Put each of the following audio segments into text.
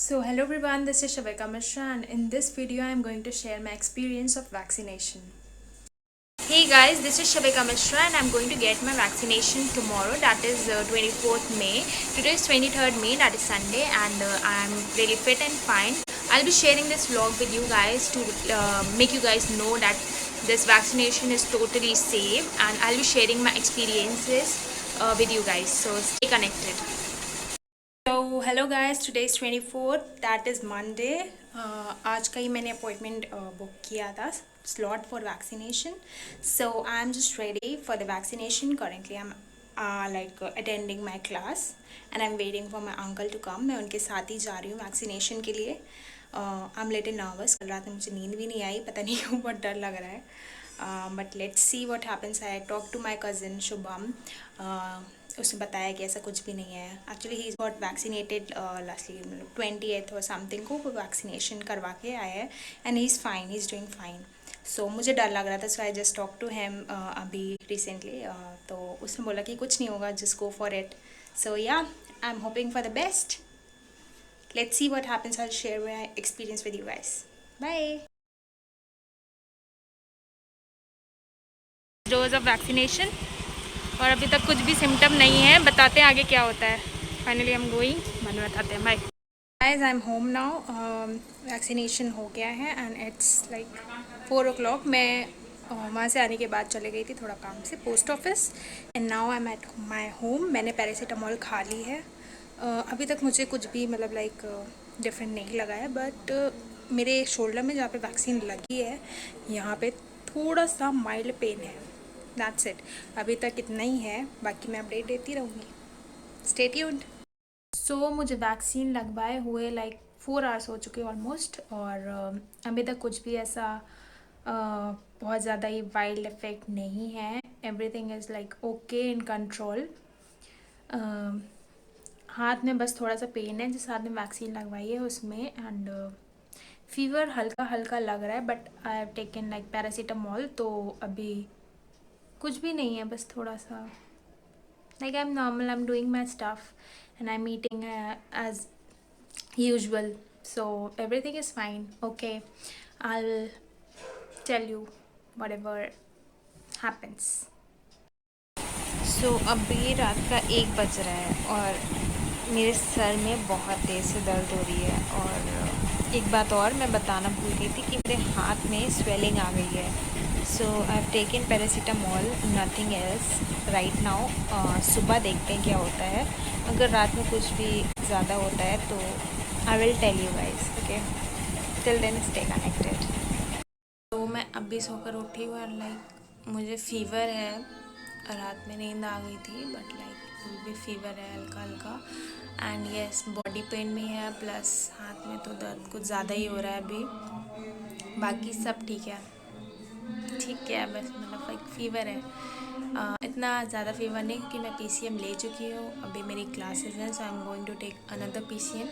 So hello everyone, this is Shavika Mishra and in this video I am going to share my experience of vaccination. Hey guys, this is Shavika Mishra and I'm going to get my vaccination tomorrow, that is 24th May. Today is 23rd May, that is Sunday, and I'm really fit and fine. I'll be sharing this vlog with you guys to make you guys know that this vaccination is totally safe, and I'll be sharing my experiences with you guys, so stay connected. तो hello guys, today is 24th, that is Monday. आज का ही मैंने appointment book किया था, slot for vaccination. So I am just ready for the vaccination. Currently I am like attending my class and I am waiting for my uncle to come. मैं उनके साथ ही जा रही हूँ वैक्सीनेशन के लिए। आई एम लिटिल नर्वस, कल रात में मुझे नींद भी नहीं आई, पता नहीं क्यों, बहुत डर लग रहा है। But let's see what happens. I talk to my cousin Shubham. उसने बताया कि ऐसा कुछ भी नहीं है। Actually he is got vaccinated lastly, मतलब 28th और समथिंग को वो वैक्सीनेशन करवा के आया है and he is fine, he is doing fine. So मुझे डर लग रहा था, so I just talk to him अभी रिसेंटली। तो उसने बोला कि कुछ नहीं होगा, just go for it. So yeah, I am hoping for the best. Let's see what happens. I will share my experience with you guys. Bye. Dose of vaccination, और अभी तक कुछ भी सिम्टम नहीं है। बताते हैं आगे क्या होता है। फाइनली आई एम गोइंग, बाद में बताते हैं। Bye guys, I am home now. Vaccination हो गया है एंड इट्स लाइक 4 o'clock। मैं वहाँ से आने के बाद चले गई थी थोड़ा काम से post office, and now I M at my home. मैंने पैरासीटामोल खा ली है। अभी तक मुझे कुछ भी मतलब लाइक डिफरेंट नहीं लगा है, बट मेरे शोल्डर में जहाँ पे वैक्सीन लगी है, यहाँ पे थोड़ा सा माइल्ड पेन है। That's it. अभी तक इतना ही है, बाकी मैं अपडेट देती रहूँगी। Stay tuned. सो मुझे वैक्सीन लगवाए हुए लाइक 4 hours हो चुके ऑलमोस्ट, और अभी तक कुछ भी ऐसा बहुत ज़्यादा ही वाइल्ड इफेक्ट नहीं है। Everything is like okay, in control. हाथ में बस थोड़ा सा पेन है, जिस हाथ में वैक्सीन लगवाई है उसमें, एंड फीवर हल्का हल्का लग रहा है, but I have taken like paracetamol, तो अभी कुछ भी नहीं है, बस थोड़ा सा like I'm normal, I'm doing my stuff and I'm eating as usual, so everything is fine. Okay, I'll tell you whatever happens. सो अभी रात का 1 बज रहा है और मेरे सर में बहुत तेज़ से दर्द हो रही है। और एक बात और मैं बताना भूल गई थी कि मेरे हाथ में स्वेलिंग आ गई है। So I have taken paracetamol, nothing else right now. सुबह देखते हैं क्या होता है। अगर रात में कुछ भी ज़्यादा होता है तो I will tell you guys. Okay, till then stay connected. तो मैं अभी सोकर उठी हूँ और लाइक मुझे फ़ीवर है। रात में नींद आ गई थी, बट लाइक भी फीवर है हल्का हल्का, एंड यस बॉडी पेन भी है, प्लस हाथ में तो दर्द कुछ ज़्यादा ही हो रहा है अभी। बाकी सब ठीक है, ठीक है, बस मतलब लाइक फ़ीवर है। इतना ज़्यादा फीवर नहीं, क्योंकि मैं पीसीएम ले चुकी हूँ। अभी मेरी क्लासेस हैं, so I am going to take another PCM.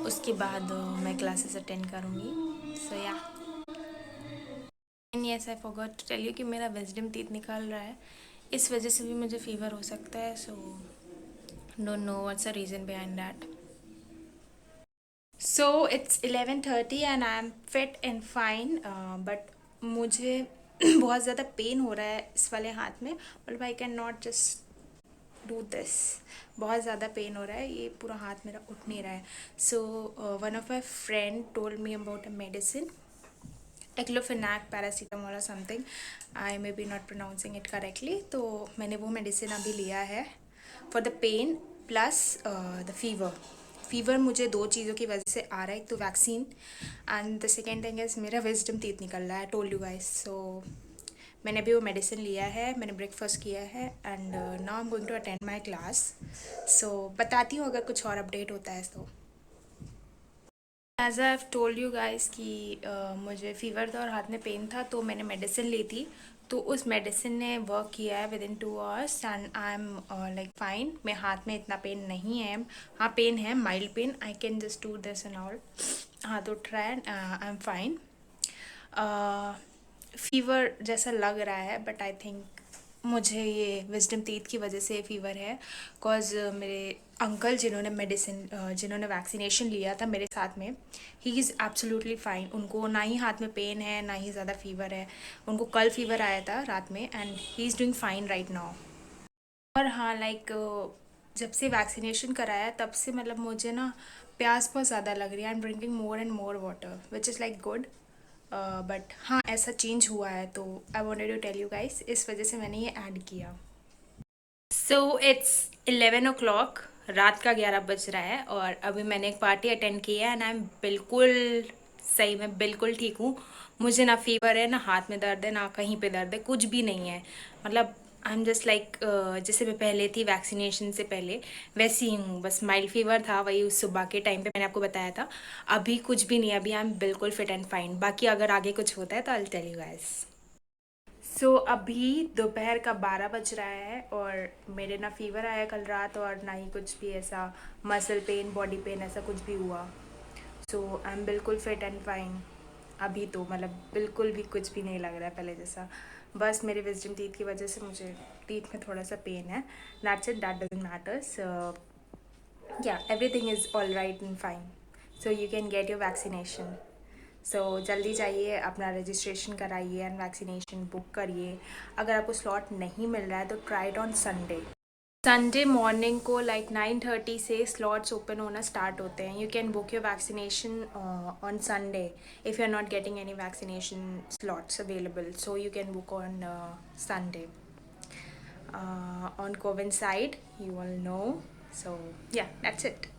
उसके बाद मैं क्लासेस अटेंड करूँगी। So yeah, and yes I forgot to tell you कि मेरा विजडम टीथ निकल रहा है, इस वजह से भी मुझे फ़ीवर हो सकता है। So don't know what's the reason behind that. So it's 11:30 and I am fit and fine, but मुझे बहुत ज़्यादा पेन हो रहा है इस वाले हाथ में, but I can not just do this. बहुत ज़्यादा पेन हो रहा है, ये पूरा हाथ मेरा उठ नहीं रहा है। So one of my friend told me about a medicine, aceclofenac paracetamol और something, I may be not pronouncing it correctly. तो मैंने वो मेडिसिन अभी लिया है for the pain plus the fever. Fever मुझे 2 चीज़ों की वजह से आ रहा है, एक तो vaccine and the second thing is मेरा विजडम टीथ निकल रहा है। Told you guys. सो मैंने अभी वो मेडिसिन लिया है, मैंने ब्रेकफास्ट किया है, and now I am going to attend my class. So बताती हूँ अगर कुछ और अपडेट होता है तो। As I have told you guys कि मुझे फ़ीवर था और हाथ में पेन था, तो मैंने मेडिसिन ली थी। तो उस मेडिसिन ने वर्क किया है with in 2 hours and I am like fine. मेरे हाथ में इतना पेन नहीं है। हाँ पेन है, mild pain, I can just do this and all. हाथ उठ रहा है, आई एम फाइन। फीवर जैसा लग रहा है, बट आई थिंक मुझे ये विजडम टीथ की वजह से फ़ीवर है, बिकॉज मेरे अंकल जिन्होंने वैक्सीनेशन लिया था मेरे साथ में, ही इज़ एब्सोल्युटली फाइन. उनको ना ही हाथ में पेन है, ना ही ज़्यादा फीवर है. उनको कल फीवर आया था रात में, and he is doing fine right now. और हाँ, लाइक जब से वैक्सीनेशन कराया तब से मतलब मुझे ना प्यास बहुत ज़्यादा लग रही है. I am drinking more and more water which is like good. But हाँ, ऐसा चेंज हुआ है, तो I wanted to tell you guys, इस वजह से मैंने ये ऐड किया. सो इट्स 11 o'clock, रात का 11 बज रहा है, और अभी मैंने एक पार्टी अटेंड की है, एंड आई एम बिल्कुल सही में बिल्कुल ठीक हूँ. मुझे ना फीवर है, ना हाथ में दर्द है, ना कहीं पे दर्द है, कुछ भी नहीं है. मतलब आई एम जस्ट लाइक जैसे मैं पहले थी वैक्सीनेशन से पहले, वैसी ही हूँ. बस माइल्ड फीवर था, वही उस सुबह के टाइम पे मैंने आपको बताया था. अभी कुछ भी नहीं है, अभी आई एम बिल्कुल फिट एंड फाइन. बाकी अगर आगे कुछ होता है तो I will tell you guys. So अभी दोपहर का 12 बज रहा है, और मेरे ना फीवर आया कल रात, और ना ही कुछ भी ऐसा मसल पेन, बॉडी पेन ऐसा कुछ भी हुआ. सो आई एम बिल्कुल फिट एंड फाइन. अभी तो मतलब बिल्कुल भी कुछ भी नहीं लग रहा है पहले जैसा. बस मेरे विजडम टीथ की वजह से मुझे टीथ में थोड़ा सा पेन है. That's it, that doesn't matters. Yeah everything is all right and fine. So you can get your vaccination. So जल्दी जाइए, अपना रजिस्ट्रेशन कराइए एंड वैक्सीनेशन बुक करिए. अगर आपको स्लॉट नहीं मिल रहा है तो try it on Sunday. Sunday morning को लाइक 9:30 से स्लॉट्स ओपन होना स्टार्ट होते हैं. You can book your vaccination on Sunday if you are not getting any vaccination slots available. So you can book on Sunday on Coven side, you all know. So yeah, that's it.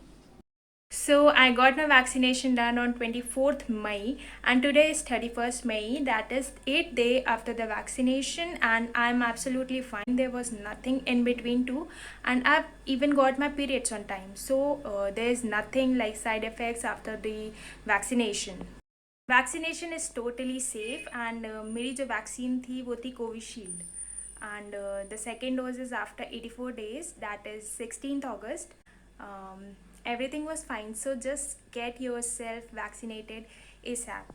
So I got my vaccination done on 24th May, and today is 31st May. That is 8th day after the vaccination, and I'm absolutely fine. There was nothing in between too, and I've even got my periods on time. So there's nothing like side effects after the vaccination. Vaccination is totally safe, and मेरी जो vaccine थी वो थी Covishield, and the second dose is after 84 days, that is 16th August. Everything was fine, so just get yourself vaccinated ASAP.